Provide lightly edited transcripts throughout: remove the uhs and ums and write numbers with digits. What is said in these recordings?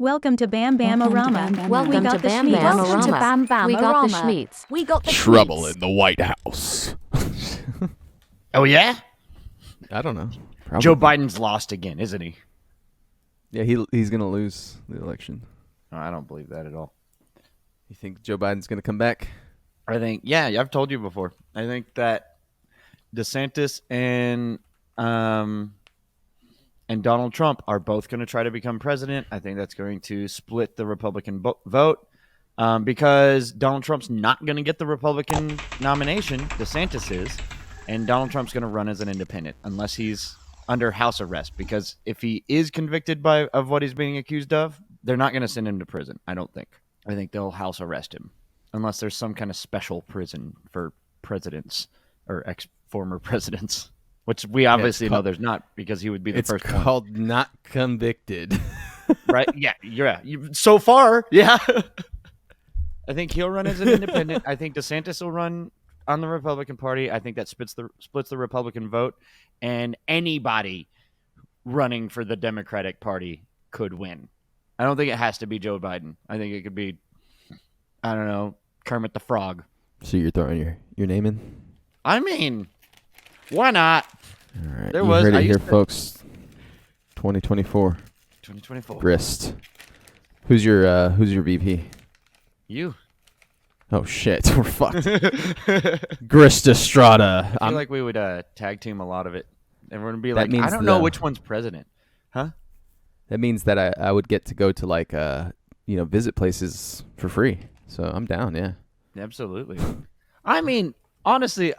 Welcome to BamBam-O-Rama. Welcome to BamBam-O-Rama. We got the schmeats. We got the Trouble schmeats. in the White House. Oh, yeah? I don't know. Probably. Joe Biden's lost again, isn't he? Yeah, he's gonna lose the election. Oh, I don't believe that at all. You think Joe Biden's gonna come back? I think, yeah, I've told you before. I think that DeSantis and Donald Trump are both going to try to become president. I think that's going to split the Republican vote because Donald Trump's not going to get the Republican nomination. DeSantis is, and Donald Trump's going to run as an independent unless he's under house arrest. Because if he is convicted of what he's being accused of, they're not going to send him to prison. I don't think. I think they'll house arrest him unless there's some kind of special prison for presidents or former presidents. Which we obviously know there's not because he would be the first one. It's called not convicted. Right? Yeah. So far, yeah. I think he'll run as an independent. I think DeSantis will run on the Republican Party. I think that splits the Republican vote. And anybody running for the Democratic Party could win. I don't think it has to be Joe Biden. I think it could be, I don't know, Kermit the Frog. So you're throwing your name in? I mean, why not? All right. There you was- heard I it here, used to- folks. 2024. 2024. Grist. Who's your VP? You. Oh shit, we're fucked. Grist Estrada. I feel like we would tag team a lot of it. Everyone would be That like, I means don't know the- which one's president. Huh? That means that I would get to go to like visit places for free. So I'm down, yeah. Absolutely. I mean, honestly,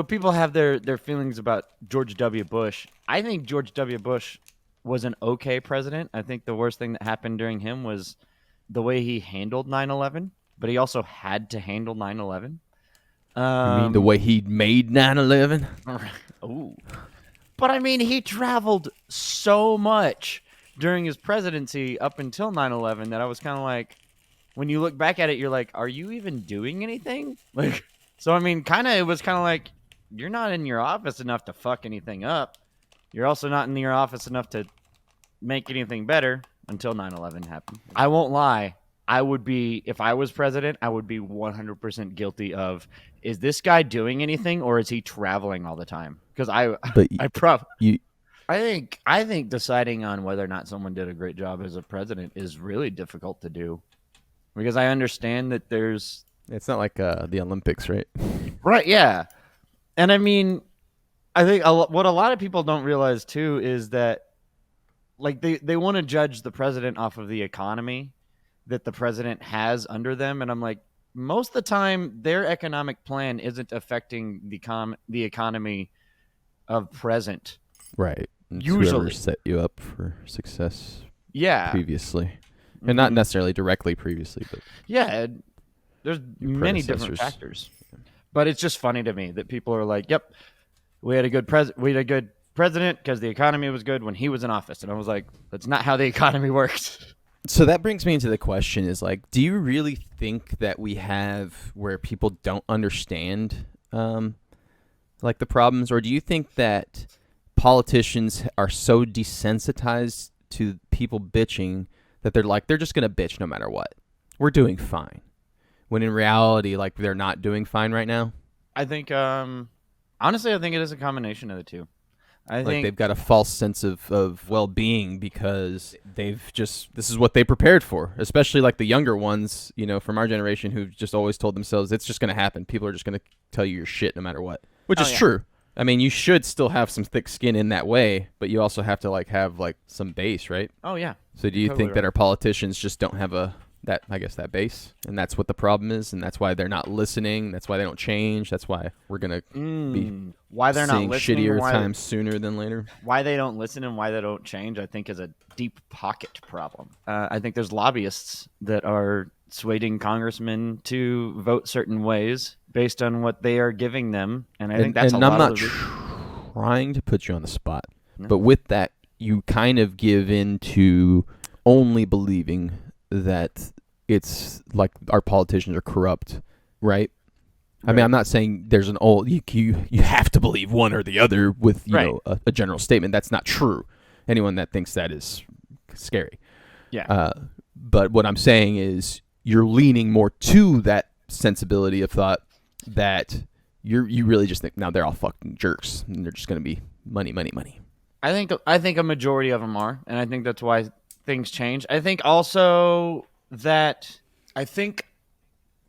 people have their feelings about George W. Bush. I think George W. Bush was an okay president. I think the worst thing that happened during him was the way he handled 9/11, but he also had to handle 9/11. You mean the way he made 9/11? Ooh. But I mean, he traveled so much during his presidency up until 9/11 that I was kind of like, when you look back at it, you're like, are you even doing anything? Like, so I mean, it was kind of like, you're not in your office enough to fuck anything up. You're also not in your office enough to make anything better until 9/11 happened. I won't lie. If I was president, I would be 100% guilty of, is this guy doing anything or is he traveling all the time? Because I think deciding on whether or not someone did a great job as a president is really difficult to do. Because I understand that It's not like the Olympics, right? Right, yeah. And I mean, I think what a lot of people don't realize too is that, like, they want to judge the president off of the economy that the president has under them, and I'm like, most of the time their economic plan isn't affecting the economy of present. Right. It's Usually. whoever set you up for success Yeah. previously. And not necessarily directly previously, but Yeah, there's many different predecessors. factors. But it's just funny to me that people are like, "Yep, we had a good president because the economy was good when he was in office." And I was like, "That's not how the economy works." So that brings me into the question is like, do you really think that we have where people don't understand like the problems, or do you think that politicians are so desensitized to people bitching that they're just going to bitch no matter what? We're doing fine. When in reality, like, they're not doing fine right now. I think, honestly, I think it is a combination of the two. I think They've got a false sense of well-being because this is what they prepared for, especially like the younger ones, from our generation who just always told themselves it's just going to happen. People are just going to tell you your shit no matter what, which is true. I mean, you should still have some thick skin in that way, but you also have to have some base, right? Oh, yeah. So do you Totally think that our politicians just don't have that base, and that's what the problem is, and that's why they're not listening, that's why they don't change, that's why we're going to be why they're not seeing listening, shittier times sooner than later? Why they don't listen and why they don't change, I think, is a deep pocket problem. I think there's lobbyists that are swaying congressmen to vote certain ways based on what they are giving them, and I think that's a lot I'm not of the trying to put you on the spot, but with that, you kind of give in to only believing that it's like our politicians are corrupt, right? I mean, I'm not saying there's an old you have to believe one or the other with a general statement. That's not true. Anyone that thinks that is scary. Yeah. But what I'm saying is you're leaning more to that sensibility of thought that you really just think, now they're all fucking jerks and they're just going to be money, money, money. I think a majority of them are, and I think that's why things change. I think also that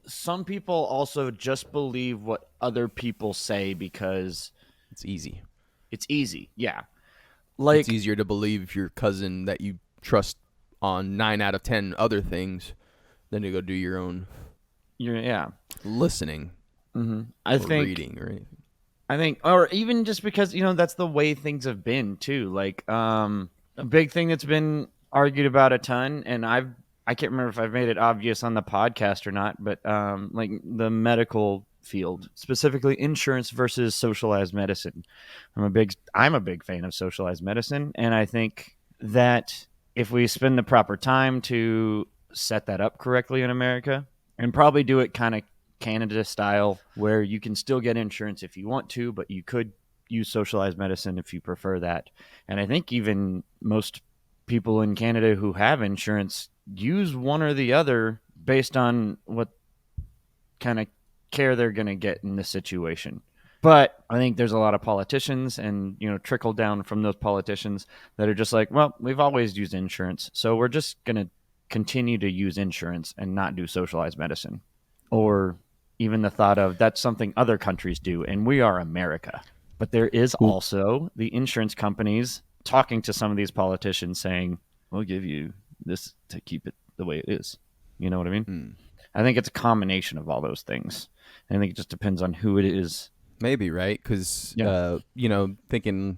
some people also just believe what other people say because It's easy. it's easy. Yeah. Like It's easier to believe your cousin that you trust on 9 out of 10 other things than to go do your own listening I or think reading or anything. or even just because, that's the way things have been too. Like a big thing that's been argued about a ton, and I can't remember if I've made it obvious on the podcast or not, but like the medical field, specifically insurance versus socialized medicine. I'm a big fan of socialized medicine, and I think that if we spend the proper time to set that up correctly in America, and probably do it kind of Canada style, where you can still get insurance if you want to, but you could use socialized medicine if you prefer that. And I think even most people in Canada who have insurance use one or the other based on what kind of care they're going to get in this situation. But I think there's a lot of politicians and, trickle down from those politicians that are just like, well, we've always used insurance, so we're just going to continue to use insurance and not do socialized medicine. Or even the thought of that's something other countries do, and we are America. But there is also the insurance companies talking to some of these politicians saying, we'll give you this to keep it the way it is. You know what I mean? I think it's a combination of all those things. I think it just depends on who it is. Maybe, right? Because, thinking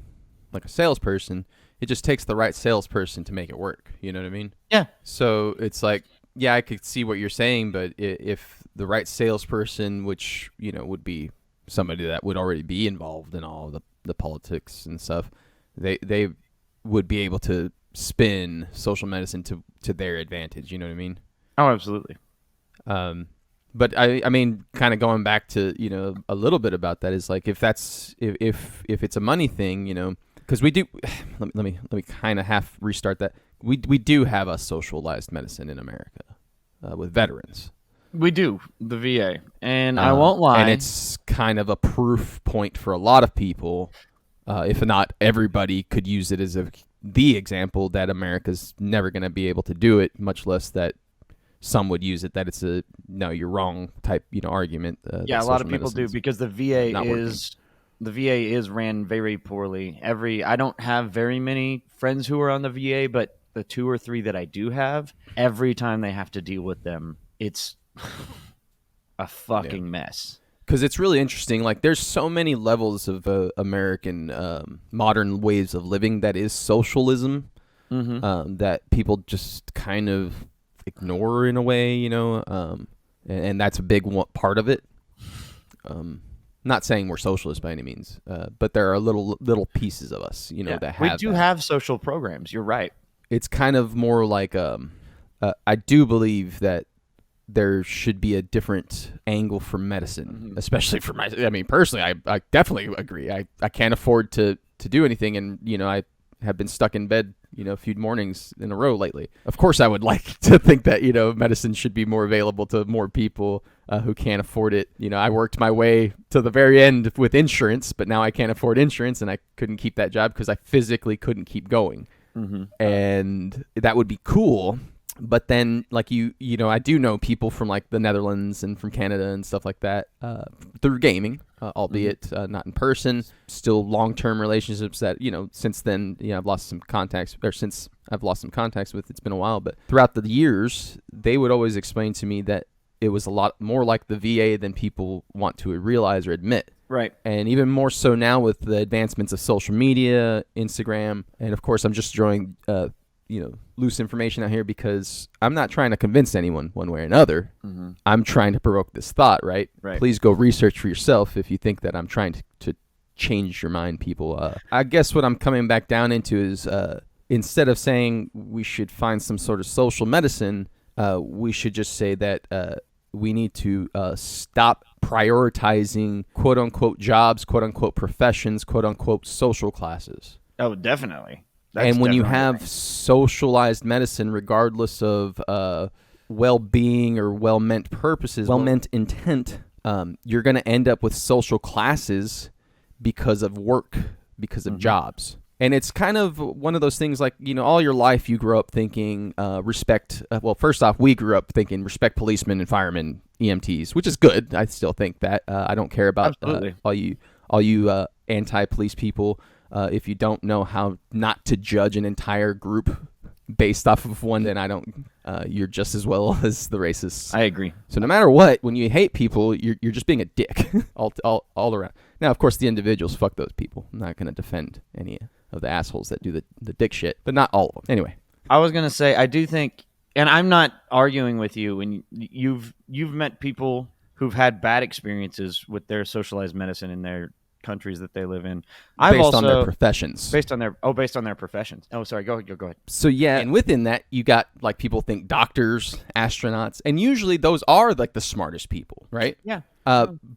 like a salesperson, it just takes the right salesperson to make it work. You know what I mean? Yeah. So it's like, yeah, I could see what you're saying, but if the right salesperson, which, would be somebody that would already be involved in all the politics and stuff, they would be able to spin social medicine to their advantage. You know what I mean? Oh, absolutely. But I mean, kind of going back to, a little bit about that is like, if it's a money thing, because we do, let me kind of half restart that. We do have a socialized medicine in America with veterans. We do, the VA. And I won't lie. And it's kind of a proof point for a lot of people, if not everybody could use it as the example that America's never going to be able to do it, much less that some would use it, that it's a no, you're wrong type, argument. Yeah, a lot of people do, because the VA is ran very poorly. I don't have very many friends who are on the VA, but the 2 or 3 that I do have, every time they have to deal with them, it's a fucking mess. Because it's really interesting. Like, there's so many levels of American modern ways of living that is socialism, that people just kind of ignore in a way, and that's a big part of it. Not saying we're socialists by any means, but there are little pieces of us, that have. We do have social programs. You're right. It's kind of more like I do believe that there should be a different angle for medicine, especially for personally, I definitely agree. I can't afford to do anything, and I have been stuck in bed, a few mornings in a row lately. Of course, I would like to think that, medicine should be more available to more people who can't afford it. I worked my way to the very end with insurance, but now I can't afford insurance, and I couldn't keep that job because I physically couldn't keep going. And that would be cool. But then, like, I do know people from, like, the Netherlands and from Canada and stuff like that through gaming, albeit not in person. Still long-term relationships that, since then, I've lost some contacts, or since I've lost some contacts with, it's been a while. But throughout the years, they would always explain to me that it was a lot more like the VA than people want to realize or admit. Right. And even more so now with the advancements of social media, Instagram, and, of course, I'm just drawing loose information out here because I'm not trying to convince anyone one way or another. I'm trying to provoke this thought, right? Please go research for yourself if you think that I'm trying to change your mind, people. I guess what I'm coming back down into is instead of saying we should find some sort of social medicine, we should just say that we need to stop prioritizing quote-unquote jobs, quote-unquote professions, quote-unquote social classes. Oh, definitely. And when you definitely have right. socialized medicine, regardless of well-being or well-meant purposes, well-meant intent, you're going to end up with social classes because of work, because of jobs. And it's kind of one of those things like, all your life you grow up thinking respect. Well, first off, we grew up thinking respect policemen and firemen, EMTs, which is good. I still think that. I don't care about all you anti-police people. If you don't know how not to judge an entire group based off of one, then you're just as well as the racists. I agree. So no matter what, when you hate people, you're just being a dick all around. Now, of course, the individuals, fuck those people. I'm not going to defend any of the assholes that do the dick shit, but not all of them. Anyway. I was going to say, I do think, and I'm not arguing with you, when you've met people who've had bad experiences with their socialized medicine in their countries that they live in. Based on their professions. Based on their professions. Oh, sorry. Go ahead. So yeah, and within that, you got like people think doctors, astronauts, and usually those are like the smartest people, right? Yeah.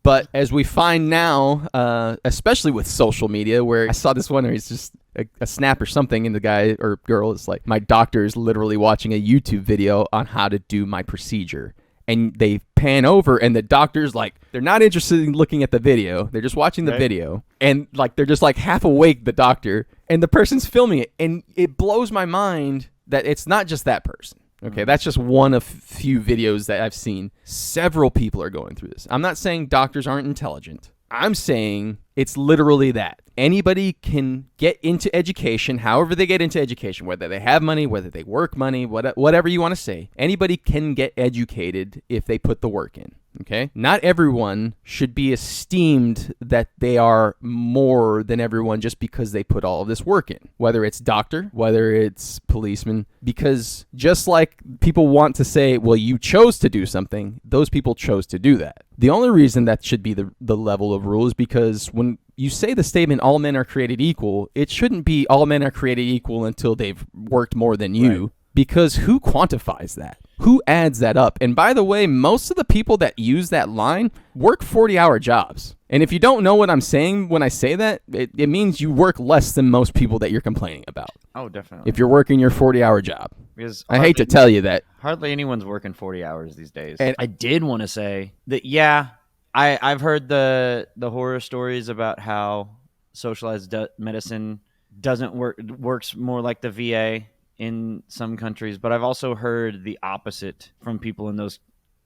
But as we find now, especially with social media, where I saw this one where it's just a snap or something, and the guy or girl is like, my doctor is literally watching a YouTube video on how to do my procedure. And they pan over, and the doctor's like, they're not interested in looking at the video. They're just watching the video. And like, they're just like half awake, the doctor, and the person's filming it. And it blows my mind that it's not just that person. Okay, that's just one of few videos that I've seen. Several people are going through this. I'm not saying doctors aren't intelligent. I'm saying it's literally that. Anybody can get into education, however they get into education, whether they have money, whether they work money, whatever you want to say. Anybody can get educated if they put the work in. Okay? Not everyone should be esteemed that they are more than everyone just because they put all of this work in. Whether it's doctor, whether it's policeman, because just like people want to say, well, you chose to do something, those people chose to do that. The only reason that should be the level of rule is because when you say the statement, all men are created equal, it shouldn't be all men are created equal until they've worked more than you. Right. Because who quantifies that? Who adds that up? And by the way, most of the people that use that line work 40-hour jobs. And if you don't know what I'm saying when I say that, it means you work less than most people that you're complaining about. Oh, definitely. If you're working your 40-hour job. Because I hate to tell you that. Hardly anyone's working 40 hours these days. And I did want to say that, yeah, I've heard the horror stories about how socialized medicine works more like the VA in some countries, but I've also heard the opposite from people in those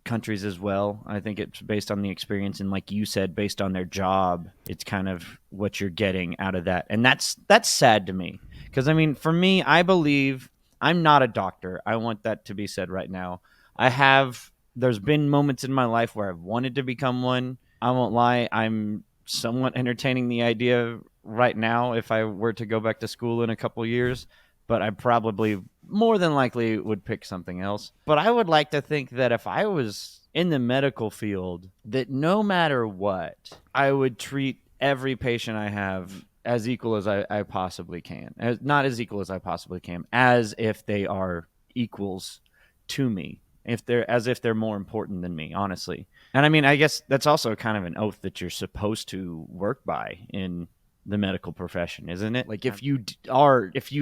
countries as well. I think it's based on the experience, and like you said, based on their job, it's kind of what you're getting out of that. And that's sad to me, because I mean, for me, I believe I'm not a doctor. I want that to be said right now. There's been moments in my life where I've wanted to become one. I won't lie, I'm somewhat entertaining the idea right now if I were to go back to school in a couple years. But I probably more than likely would pick something else. But I would like to think that if I was in the medical field, that no matter what, I would treat every patient I have as equal as I possibly can. Not as equal as I possibly can, as if they are equals to me. As if they're more important than me, honestly. And I mean, I guess that's also kind of an oath that you're supposed to work by in the medical profession, isn't it? Like if you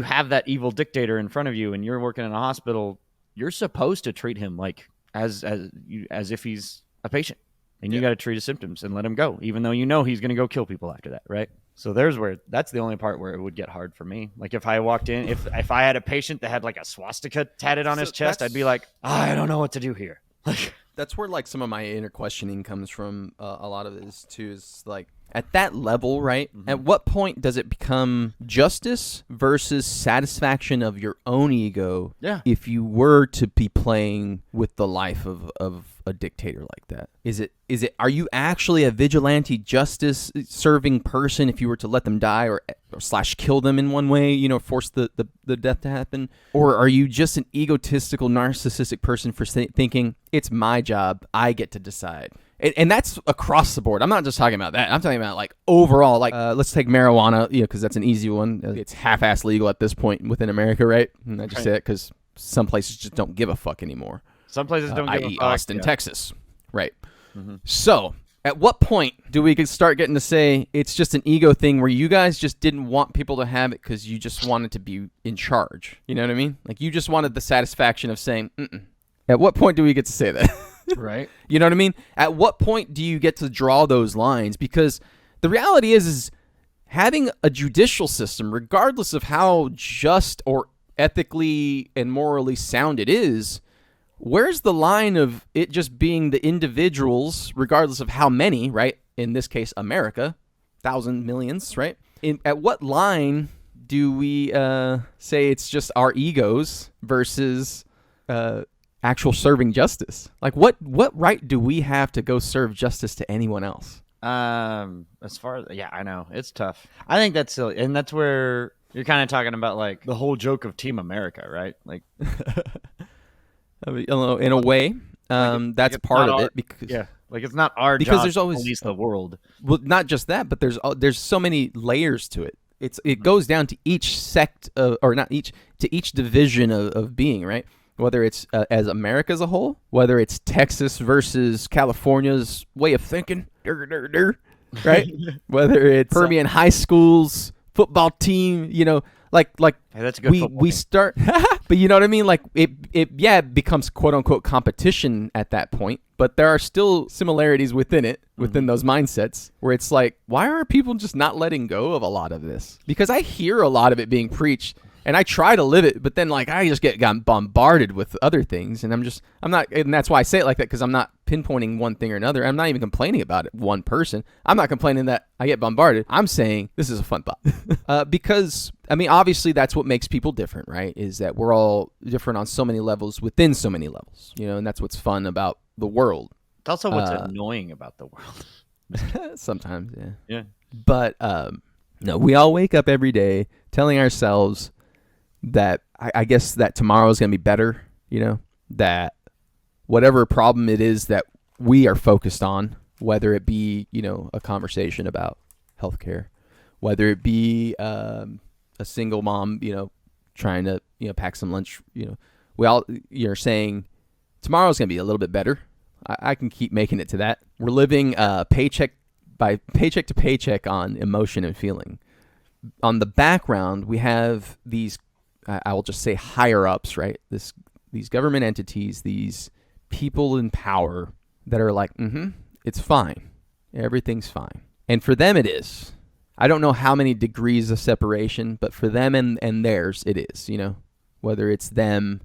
have that evil dictator in front of you and you're working in a hospital, you're supposed to treat him like as if he's a patient, and you got to treat his symptoms and let him go, even though you know he's going to go kill people after that, right? So that's the only part where it would get hard for me. Like if I walked in, if I had a patient that had like a swastika tatted on his chest, I'd be like, I don't know what to do here. That's where like some of my inner questioning comes from. A lot of it is too, is like at that level, right? Mm-hmm. At what point does it become justice versus satisfaction of your own ego? Yeah. If you were to be playing with the life of a dictator like that, are you actually a vigilante justice serving person if you were to let them die or / kill them in one way, force the death to happen? Or are you just an egotistical, narcissistic person for thinking it's my job, I get to decide? And that's across the board. I'm not just talking about that. I'm talking about like overall, like let's take marijuana, because that's an easy one. It's half-ass legal at this point within America, right? And I just say it because some places just don't give a fuck anymore. Some places don't give a fuck. Austin, Texas. Right. Mm-hmm. So At what point do we start getting to say it's just an ego thing where you guys just didn't want people to have it because you just wanted to be in charge? You know what I mean? Like you just wanted the satisfaction of saying, mm-mm. At what point do we get to say that? Right. You know what I mean? At what point do you get to draw those lines? Because the reality is having a judicial system, regardless of how just or ethically and morally sound it is, where's the line of it just being the individuals, regardless of how many, right? In this case, America, thousands, millions, right? At what line do we say it's just our egos versus actual serving justice? Like, what right do we have to go serve justice to anyone else? As far as I know it's tough. I think that's silly, and that's where you're kind of talking about like the whole joke of Team America, right? Like. I mean, in a way, that's part of it. Because like it's not our because job there's always to police the world. Well, not just that, but there's so many layers to it. It goes down to each sect or not each to each division of being, right? Whether it's as America as a whole, whether it's Texas versus California's way of thinking, right? Whether it's Permian high school's football team, like Hey, that's a good we start, but you know what I mean? Like it becomes quote unquote competition at that point, but there are still similarities within it, within those mindsets where it's like, why are people just not letting go of a lot of this? Because I hear a lot of it being preached and I try to live it, but then like I just get bombarded with other things, and I'm not, and that's why I say it like that, because I'm not pinpointing one thing or another. I'm not even complaining about it, one person. I'm not complaining that I get bombarded. I'm saying this is a fun thought. Because, I mean, obviously that's what makes people different, right? Is that we're all different on so many levels within so many levels, and that's what's fun about the world. It's also what's annoying about the world. Sometimes, yeah. Yeah. But, no, we all wake up every day telling ourselves that I guess that tomorrow's going to be better, that whatever problem it is that we are focused on, whether it be, a conversation about healthcare, whether it be a single mom, trying to, pack some lunch, we all, you're saying tomorrow's going to be a little bit better. I can keep making it to that. We're living paycheck to paycheck on emotion and feeling. On the background, we have these, I will just say higher ups, right? These government entities, these people in power that are like, it's fine. Everything's fine. And for them it is. I don't know how many degrees of separation, but for them and theirs it is, whether it's them,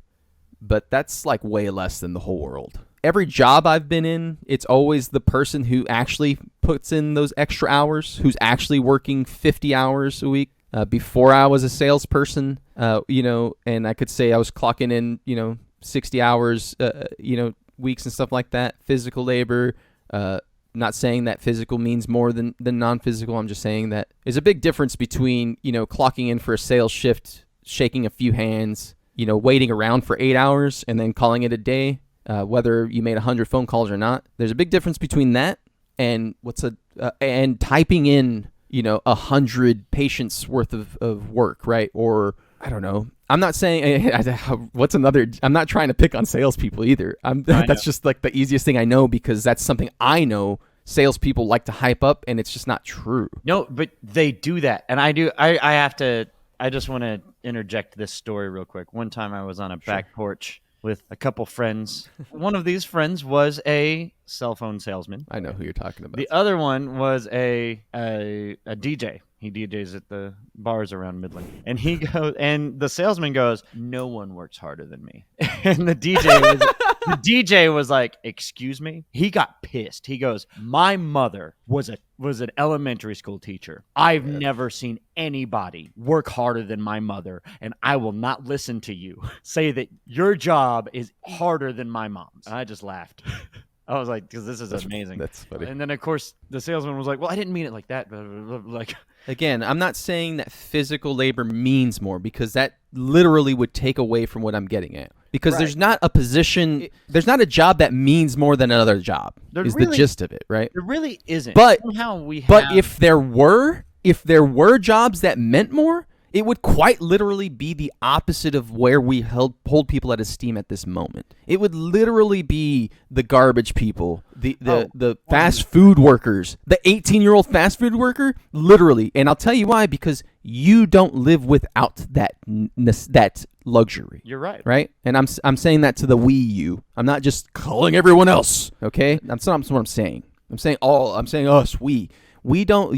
but that's like way less than the whole world. Every job I've been in, it's always the person who actually puts in those extra hours, who's actually working 50 hours a week. Before I was a salesperson, and I could say I was clocking in, 60 hours, weeks and stuff like that. Physical labor, not saying that physical means more than non-physical. I'm just saying that there's a big difference between, clocking in for a sales shift, shaking a few hands, waiting around for 8 hours and then calling it a day, whether you made 100 phone calls or not. There's a big difference between that and and typing in 100 patients worth of work, right? Or I don't know. I'm not saying I'm not trying to pick on salespeople either. That's just like the easiest thing I know, because that's something I know salespeople like to hype up, and it's just not true. No, but they do that, and I just want to interject this story real quick. One time I was on a back porch with a couple friends. One of these friends was a cell phone salesman. I know who you're talking about. The other one was a DJ. He DJs at the bars around Midland. And the salesman goes, "No one works harder than me." And the DJ was like, "Excuse me?" He got pissed. He goes, "My mother was an elementary school teacher. I've never seen anybody work harder than my mother, and I will not listen to you say that your job is harder than my mom's." And I just laughed. I was like, because this is amazing. That's funny. And then, of course, the salesman was like, "Well, I didn't mean it like that." Like, again, I'm not saying that physical labor means more, because that literally would take away from what I'm getting at. Because there's not a position, there's not a job that means more than another job. Is the gist of it, right? There really isn't. But somehow we have. But if there were jobs that meant more, It would quite literally be the opposite of where we hold people at esteem at this moment. It would literally be the garbage people, the fast food workers, the 18-year-old fast food worker, literally. And I'll tell you why, because you don't live without that luxury. You're right. Right? And I'm saying that to the you. I'm not just calling everyone else, okay? That's not what I'm saying. I'm saying us, we. We don't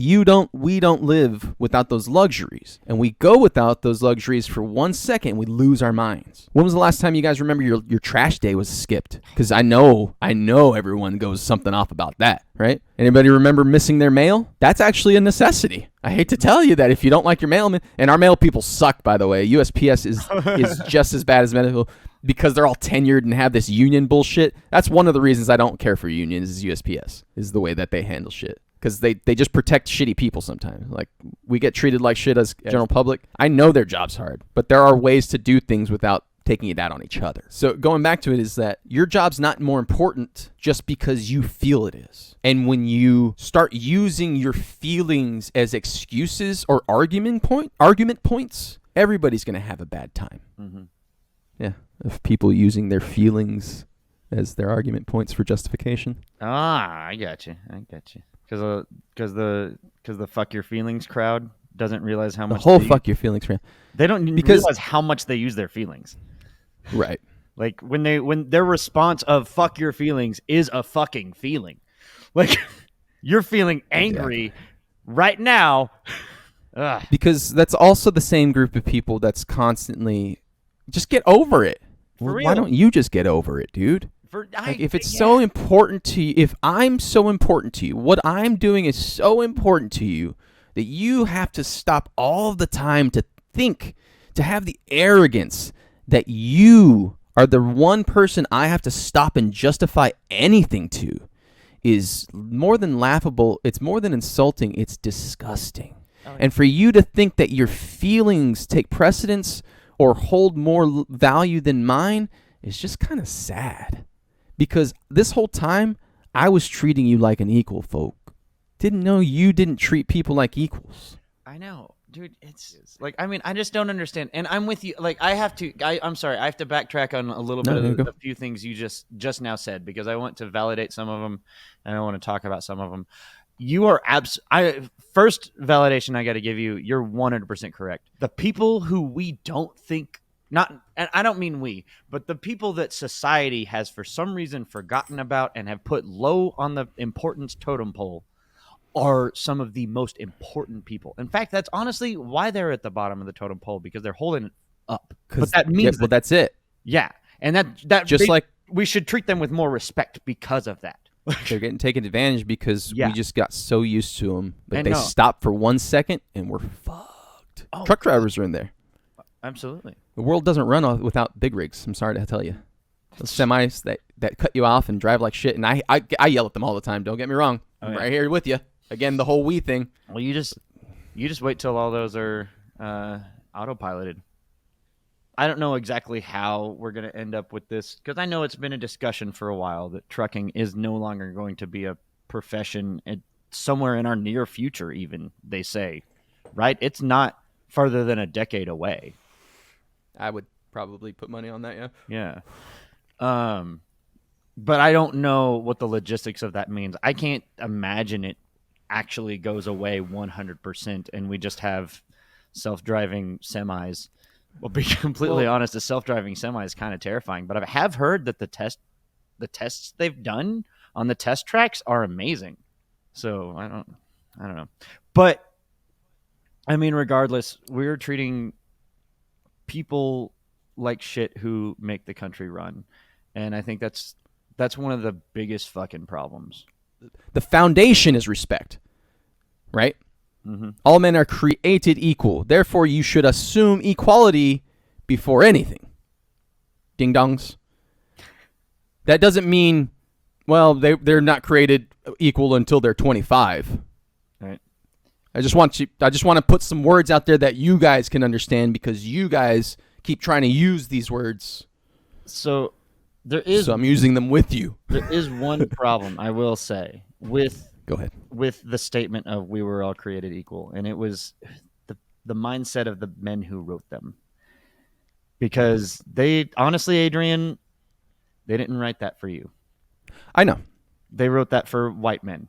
live without those luxuries. And we go without those luxuries for 1 second, we lose our minds. When was the last time you guys remember your trash day was skipped? Because I know everyone goes something off about that, right? Anybody remember missing their mail? That's actually a necessity. I hate to tell you that if you don't like your mailman, and our mail people suck, by the way. USPS is just as bad as medical because they're all tenured and have this union bullshit. That's one of the reasons I don't care for unions is USPS, is the way that they handle shit. Because they just protect shitty people sometimes. Like, we get treated like shit as general public. I know their job's hard, but there are ways to do things without taking it out on each other. So going back to it is that your job's not more important just because you feel it is. And when you start using your feelings as excuses or argument points, everybody's going to have a bad time. Mm-hmm. Yeah, of people using their feelings as their argument points for justification. Ah, I got you. Because the fuck your feelings crowd doesn't realize how much fuck your feelings crowd. They don't realize how much they use their feelings. Right. Like when their response of fuck your feelings is a fucking feeling. Like you're feeling angry right now. Ugh. Because that's also the same group of people that's constantly just get over it. For real. Why don't you just get over it, dude? If it's so important to you, if I'm so important to you, what I'm doing is so important to you that you have to stop all the time to think, to have the arrogance that you are the one person I have to stop and justify anything to, is more than laughable. It's more than insulting. It's disgusting. Oh, yeah. And for you to think that your feelings take precedence or hold more value than mine is just kind of sad. Because this whole time, I was treating you like an equal, folk. Didn't know you didn't treat people like equals. I know, dude. It's like, I mean, I just don't understand. And I'm with you. Like, I'm sorry. I have to backtrack on a little bit of a few things you just now said, because I want to validate some of them and I want to talk about some of them. You are first validation I got to give you. You're 100% correct. The people who we don't think, and I don't mean we, but the people that society has for some reason forgotten about and have put low on the importance totem pole are some of the most important people. In fact, that's honestly why they're at the bottom of the totem pole, because they're holding it up. But that means that's it. Yeah, and that just like we should treat them with more respect because of that. They're getting taken advantage because we just got so used to them. But they stop stopped for 1 second and we're fucked. Oh, truck drivers are in there. Absolutely. The world doesn't run without big rigs. I'm sorry to tell you. Those semis that cut you off and drive like shit. And I yell at them all the time. Don't get me wrong. I'm right here with you. Again, the whole we thing. Well, you just wait till all those are autopiloted. I don't know exactly how we're going to end up with this, because I know it's been a discussion for a while that trucking is no longer going to be a profession somewhere in our near future, even, they say. Right? It's not farther than a decade away. I would probably put money on that, yeah. Yeah. But I don't know what the logistics of that means. I can't imagine it actually goes away 100% and we just have self-driving semis. Well, be completely honest, a self-driving semi is kind of terrifying. But I have heard that the tests they've done on the test tracks are amazing. So I don't know. But I mean, regardless, we're treating people like shit who make the country run, and I think that's one of the biggest fucking problems. The foundation is respect, right? Mm-hmm. All men are created equal. Therefore, you should assume equality before anything. Ding dongs. That doesn't mean, well, they're not created equal until they're 25. Right. I just want to put some words out there that you guys can understand, because you guys keep trying to use these words. So I'm using them with you. There is one problem, I will say, Go ahead. With the statement of we were all created equal. And it was the mindset of the men who wrote them. Because they, honestly, Adrian, they didn't write that for you. I know. They wrote that for white men.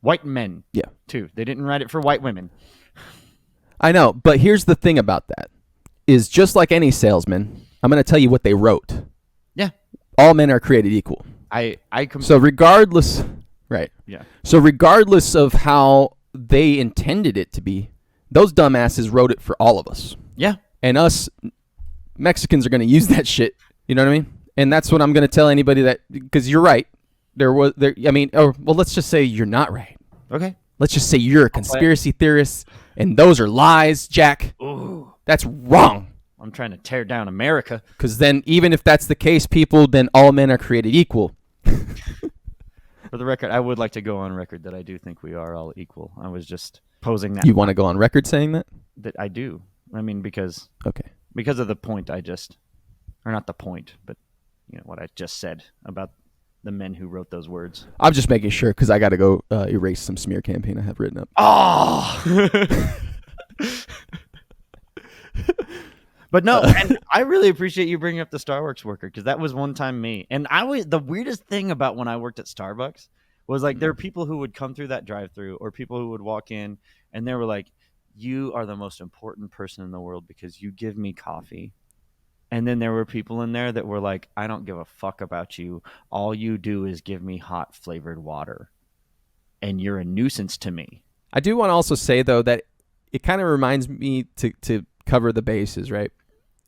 White men, Yeah. too. They didn't write it for white women. I know, but here's the thing about that. Is just like any salesman, I'm going to tell you what they wrote. Yeah. All men are created equal. So regardless, right. Yeah. So regardless of how they intended it to be, those dumbasses wrote it for all of us. Yeah. And us Mexicans are going to use that shit. You know what I mean? And that's what I'm going to tell anybody that, because you're right. Let's just say you're not right. Okay. Let's just say you're a conspiracy theorist and those are lies, Jack. Ooh. That's wrong. I'm trying to tear down America. Because then even if that's the case, then all men are created equal. For the record, I would like to go on record that I do think we are all equal. I was just posing that. You want to go on record saying that? That I do. I mean, because of the point or not the point, but what I just said about the men who wrote those words. I'm just making sure because I got to go erase some smear campaign I have written up. Oh! But no, and I really appreciate you bringing up the Starbucks worker because that was one time me. And the weirdest thing about when I worked at Starbucks was like there were people who would come through that drive-through or people who would walk in and they were like, "You are the most important person in the world because you give me coffee." And then there were people in there that were like, "I don't give a fuck about you. All you do is give me hot flavored water. And you're a nuisance to me." I do want to also say though that it kind of reminds me to cover the bases, right?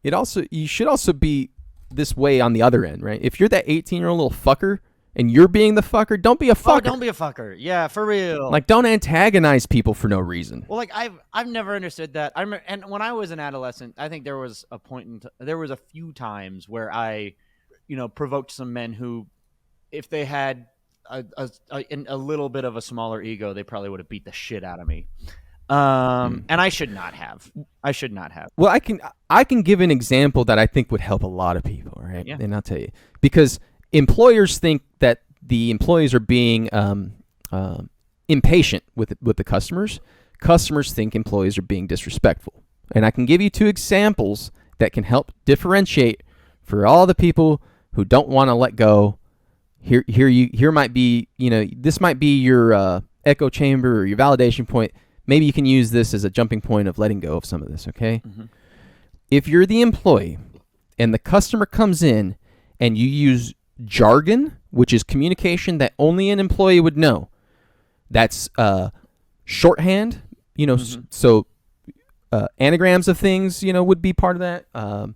You should also be this way on the other end, right? If you're that 18-year-old little fucker and you're being the fucker, don't be a fucker. Oh, don't be a fucker. Yeah, for real. Like, don't antagonize people for no reason. Well, like I've never understood that. And when I was an adolescent, I think there was a few times where I, provoked some men who, if they had a little bit of a smaller ego, they probably would have beat the shit out of me. And I should not have. Well, I can give an example that I think would help a lot of people, right? Yeah. And I'll tell you. Because employers think that the employees are being impatient with the customers. Customers think employees are being disrespectful. And I can give you two examples that can help differentiate for all the people who don't want to let go. Here might be, this might be your echo chamber or your validation point. Maybe you can use this as a jumping point of letting go of some of this, okay? Mm-hmm. If you're the employee and the customer comes in and you use jargon, which is communication that only an employee would know, that's shorthand, so anagrams of things, would be part of that. I'm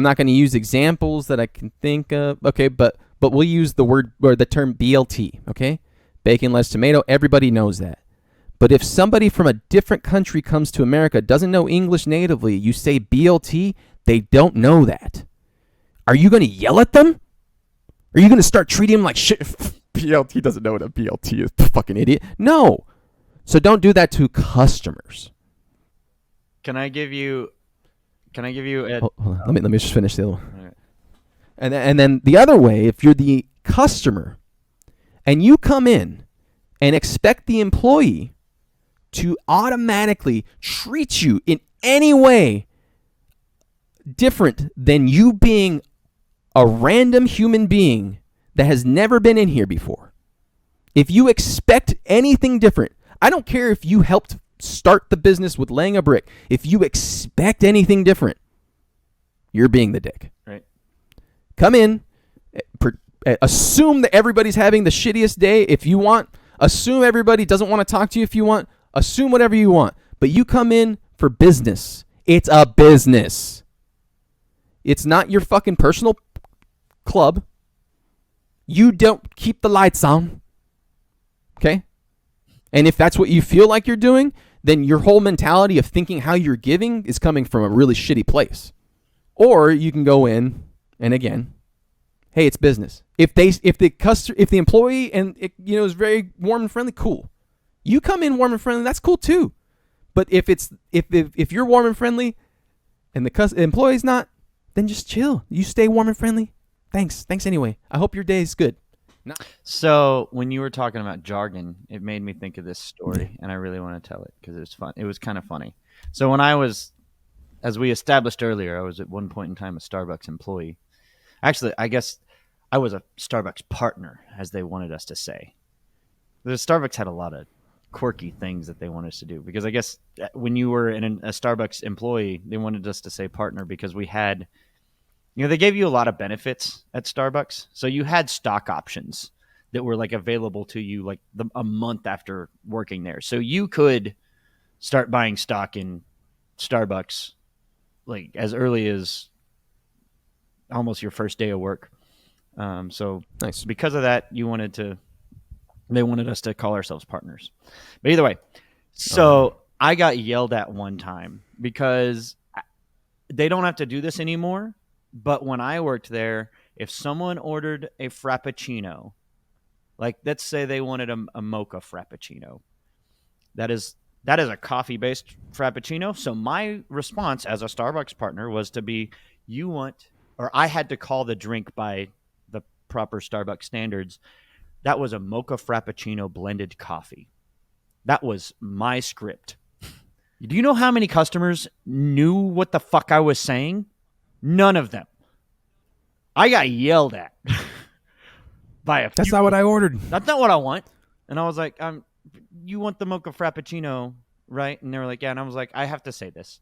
not going to use examples that I can think of, okay, but we'll use the word or the term BLT, okay? Bacon, lettuce, tomato, everybody knows that. But if somebody from a different country comes to America, doesn't know English natively, you say BLT, they don't know that. Are you going to yell at them? Are you going to start treating them like shit? BLT doesn't know what a BLT is, fucking idiot. No. So don't do that to customers. Can I give you a... Hold on. Let me just finish the other one. All right. And then the other way, if you're the customer and you come in and expect the employee to automatically treat you in any way different than you being a random human being that has never been in here before. If you expect anything different, I don't care if you helped start the business with laying a brick. If you expect anything different, you're being the dick. Right. Come in, assume that everybody's having the shittiest day if you want. Assume everybody doesn't want to talk to you if you want. Assume whatever you want. But you come in for business. It's a business. It's not your fucking personal club. You don't keep the lights on. Okay? And if that's what you feel like you're doing, then your whole mentality of thinking how you're giving is coming from a really shitty place. Or you can go in and again, hey, it's business. If the employee and is very warm and friendly, cool. You come in warm and friendly, that's cool too. But if you're warm and friendly and the employee's not, then just chill. You stay warm and friendly. Thanks anyway. I hope your day is good. No. So when you were talking about jargon, it made me think of this story, and I really want to tell it because it was fun. It was kind of funny. So when I was, as we established earlier, I was at one point in time a Starbucks employee. Actually, I guess I was a Starbucks partner, as they wanted us to say. The Starbucks had a lot of quirky things that they wanted us to do, because I guess when you were a Starbucks employee, they wanted us to say partner because we had, they gave you a lot of benefits at Starbucks. So you had stock options that were like available to you like a month after working there. So you could start buying stock in Starbucks like as early as almost your first day of work. So Nice. because of that, they wanted us to call ourselves partners. But either way, so I got yelled at one time because they don't have to do this anymore. But when I worked there, if someone ordered a Frappuccino, like let's say they wanted a mocha Frappuccino, that is a coffee-based Frappuccino. So my response as a Starbucks partner was to be, I had to call the drink by the proper Starbucks standards. That was a mocha Frappuccino blended coffee. That was my script. Do you know how many customers knew what the fuck I was saying? None of them. I got yelled at by a few. That's not what I ordered. That's not what I want. And I was like, you want the mocha Frappuccino, right? And they were like, yeah. And I was like, I have to say this.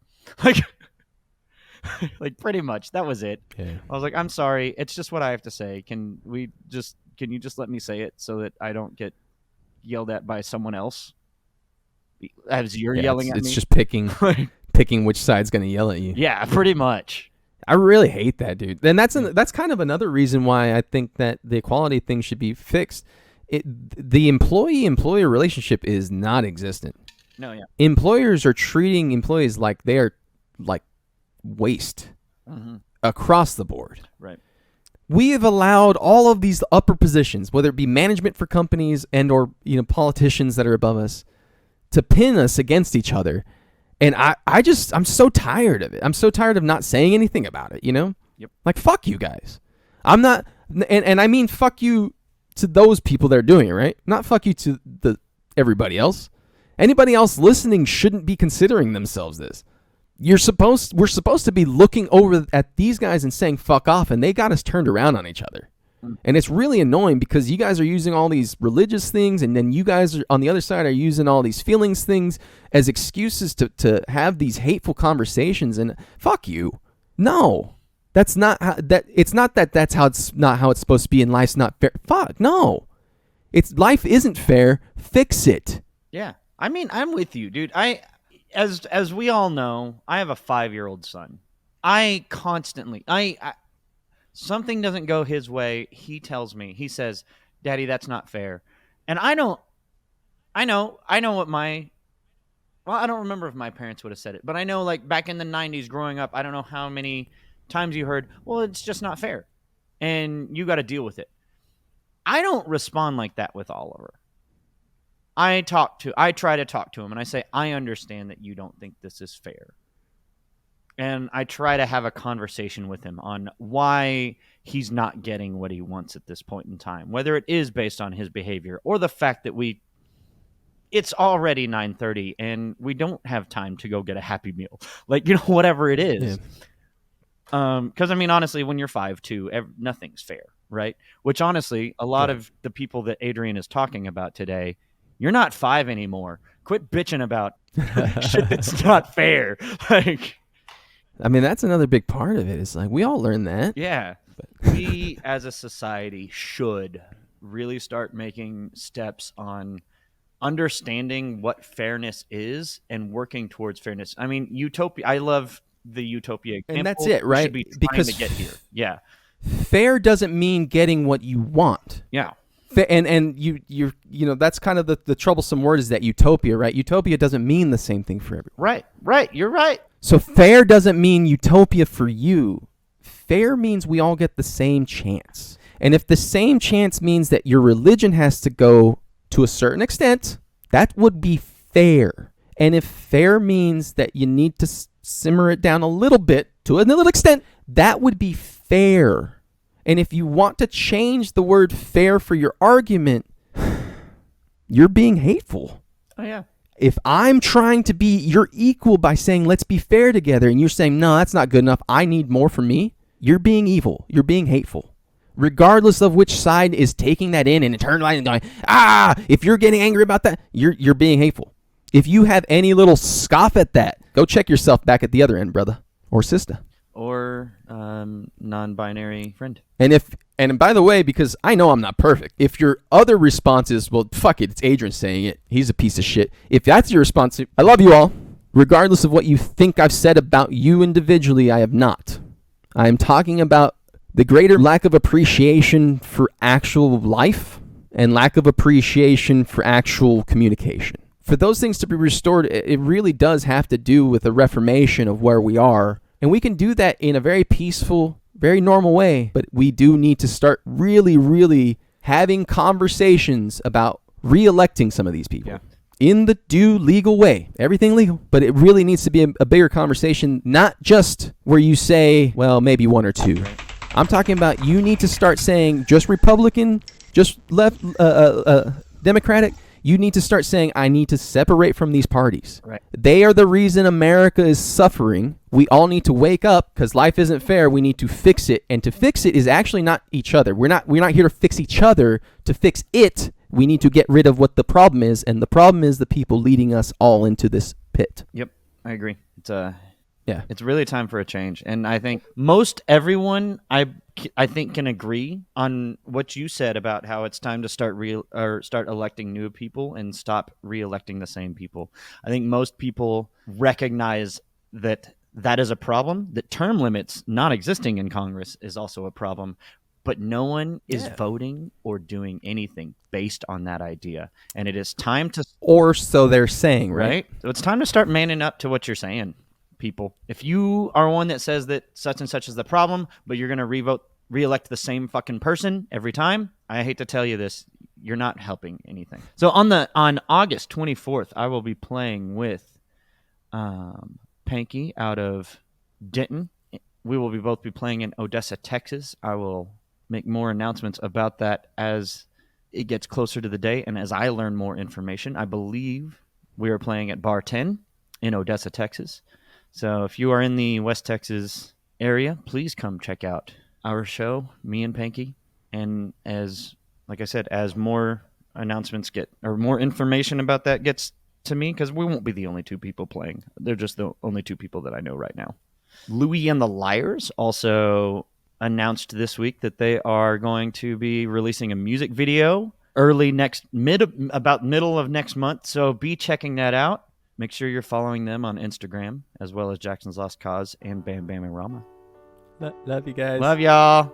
Like pretty much. That was it. Yeah. I was like, I'm sorry. It's just what I have to say. Can you just let me say it so that I don't get yelled at by someone else as you're yelling at me? It's just picking which side's going to yell at you. Yeah, pretty much. I really hate that, dude. And that's kind of another reason why I think that the equality thing should be fixed. The employee-employer relationship is not existent. No, yeah. Employers are treating employees like they are like waste across the board. Right. We have allowed all of these upper positions, whether it be management for companies and or politicians that are above us, to pin us against each other. And I'm so tired of it. I'm so tired of not saying anything about it, Yep. Like, fuck you guys. I'm not, and I mean fuck you to those people that are doing it, right? Not fuck you to everybody else. Anybody else listening shouldn't be considering themselves this. We're supposed to be looking over at these guys and saying fuck off, and they got us turned around on each other. And it's really annoying because you guys are using all these religious things, and then you guys on the other side are using all these feelings things as excuses to have these hateful conversations. And fuck you. No, that's not how that. It's not that. That's how it's not how it's supposed to be. And life's not fair. Fuck no. Life isn't fair. Fix it. Yeah, I mean, I'm with you, dude. As we all know, I have a 5-year-old son. I constantly, something doesn't go his way. He tells me, he says, "Daddy, that's not fair." And I know what I don't remember if my parents would have said it, but I know like back in the 90s growing up, I don't know how many times you heard, well, it's just not fair. And you got to deal with it. I don't respond like that with Oliver. I try to talk to him and I say, I understand that you don't think this is fair. And I try to have a conversation with him on why he's not getting what he wants at this point in time, whether it is based on his behavior or the fact that it's already 9:30 and we don't have time to go get a Happy Meal. Like, whatever it is. Yeah. Because, I mean, honestly, when you're 5'2", nothing's fair, right? Which, honestly, a lot of the people that Adrian is talking about today, you're not 5 anymore. Quit bitching about shit that's not fair. Like, I mean, that's another big part of it. It's like we all learn that. Yeah. We as a society should really start making steps on understanding what fairness is and working towards fairness. I mean, utopia. I love the utopia example. And that's it, right? Because to get here. Yeah. Fair doesn't mean getting what you want. Yeah. And you're that's kind of the troublesome word is that utopia, right? Utopia doesn't mean the same thing for everyone. Right. You're right. So fair doesn't mean utopia for you. Fair means we all get the same chance. And if the same chance means that your religion has to go to a certain extent, that would be fair. And if fair means that you need to simmer it down a little bit to a little extent, that would be fair. And if you want to change the word fair for your argument, you're being hateful. Oh, yeah. if I'm trying to be your equal by saying, let's be fair together, and you're saying, no, that's not good enough, I need more from me, you're being evil. You're being hateful. Regardless of which side is taking that in and internalizing and going, if you're getting angry about that, you're being hateful. If you have any little scoff at that, go check yourself back at the other end, brother or sister. Or non-binary friend. And by the way, because I know I'm not perfect, if your other response is, well, fuck it, it's Adrian saying it, he's a piece of shit. If that's your response, I love you all. Regardless of what you think I've said about you individually, I have not. I am talking about the greater lack of appreciation for actual life and lack of appreciation for actual communication. For those things to be restored, it really does have to do with a reformation of where we are. And we can do that in a very peaceful, very normal way. But we do need to start really, really having conversations about re-electing some of these people. Yeah. In the due legal way. Everything legal. But it really needs to be a bigger conversation, not just where you say, well, maybe one or two. Right. I'm talking about you need to start saying just Republican, just left, Democratic. You need to start saying, I need to separate from these parties. Right. They are the reason America is suffering. We all need to wake up because life isn't fair. We need to fix it. And to fix it is actually not each other. We're not here to fix each other. To fix it, we need to get rid of what the problem is. And the problem is the people leading us all into this pit. Yep, I agree. It's really time for a change. And I think most everyone I think can agree on what you said about how it's time to start electing new people and stop re-electing the same people. I think most people recognize that is a problem, that term limits not existing in Congress is also a problem, but no one is voting or doing anything based on that idea. And it is time to... Or so they're saying, right? So it's time to start manning up to what you're saying. People, if you are one that says that such and such is the problem, but you're going to re-elect the same fucking person every time, I hate to tell you this, you're not helping anything. So on August 24th, I will be playing with Panky out of Denton. We will both be playing in Odessa, Texas. I will make more announcements about that as it gets closer to the day and as I learn more information. I believe we are playing at Bar 10 in Odessa, Texas. So if you are in the West Texas area, please come check out our show, me and Panky. And like I said, as more announcements more information about that gets to me, because we won't be the only two people playing. They're just the only two people that I know right now. Louie and the Liars also announced this week that they are going to be releasing a music video about middle of next month. So be checking that out. Make sure you're following them on Instagram, as well as Jackson's Lost Cause and BamBam-O-Rama. Love you guys. Love y'all.